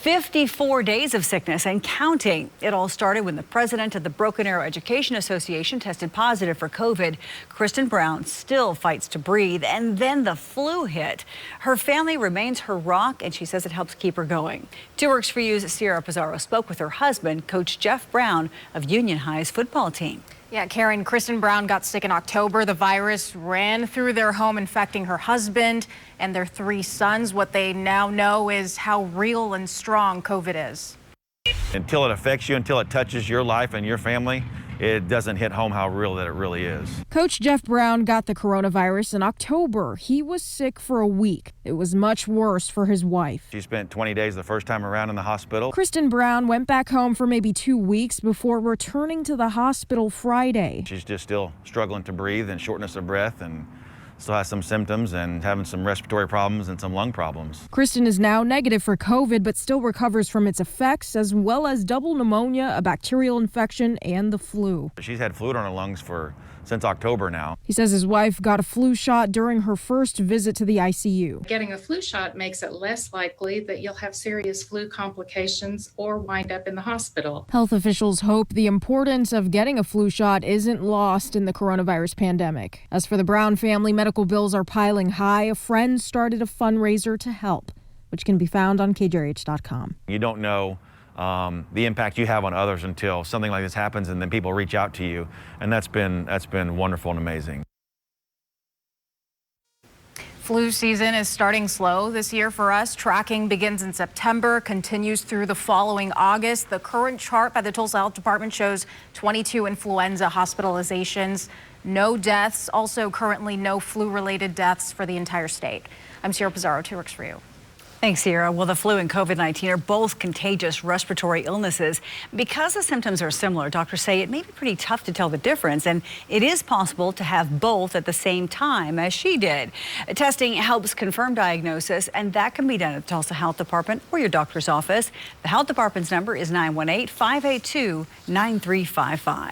54 days of sickness and counting. It all started when the president of the Broken Arrow Education Association tested positive for COVID. Kristen Brown still fights to breathe, and then the flu hit. Her family remains her rock, and she says it helps keep her going. 2 Works for You's Sierra Pizarro spoke with her husband, Coach Jeff Brown of Union High's football team. Yeah, Karen, Kristen Brown got sick in October. The virus ran through their home, infecting her husband and their 3 sons. What they now know is how real and strong COVID is. Until it affects you, until it touches your life and your family, it doesn't hit home how real that it really is. Coach Jeff Brown got the coronavirus in October. He was sick for a week. It was much worse for his wife. She spent 20 days the first time around in the hospital. Kristen Brown went back home for maybe 2 weeks before returning to the hospital Friday. She's just still struggling to breathe and shortness of breath, and still has some symptoms and having some respiratory problems and some lung problems. Kristen is now negative for COVID, but still recovers from its effects, as well as double pneumonia, a bacterial infection, and the flu. She's had fluid on her lungs since October now. He says his wife got a flu shot during her first visit to the ICU. Getting a flu shot makes it less likely that you'll have serious flu complications or wind up in the hospital. Health officials hope the importance of getting a flu shot isn't lost in the coronavirus pandemic. As for the Brown family, medical bills are piling high. A friend started a fundraiser to help, which can be found on KJRH.com. You don't know the impact you have on others until something like this happens, and then people reach out to you, and that's been wonderful and amazing. Flu season is starting slow this year for us. Tracking begins in September, continues through the following August. The current chart by the Tulsa Health Department shows 22 influenza hospitalizations, no deaths. Also currently no flu-related deaths for the entire state. I'm Sierra Pizarro, 2 Works for You. Thanks, Sierra. Well, the flu and COVID-19 are both contagious respiratory illnesses. Because the symptoms are similar, doctors say it may be pretty tough to tell the difference, and it is possible to have both at the same time, as she did. Testing helps confirm diagnosis, and that can be done at the Tulsa Health Department or your doctor's office. The health department's number is 918-582-9355.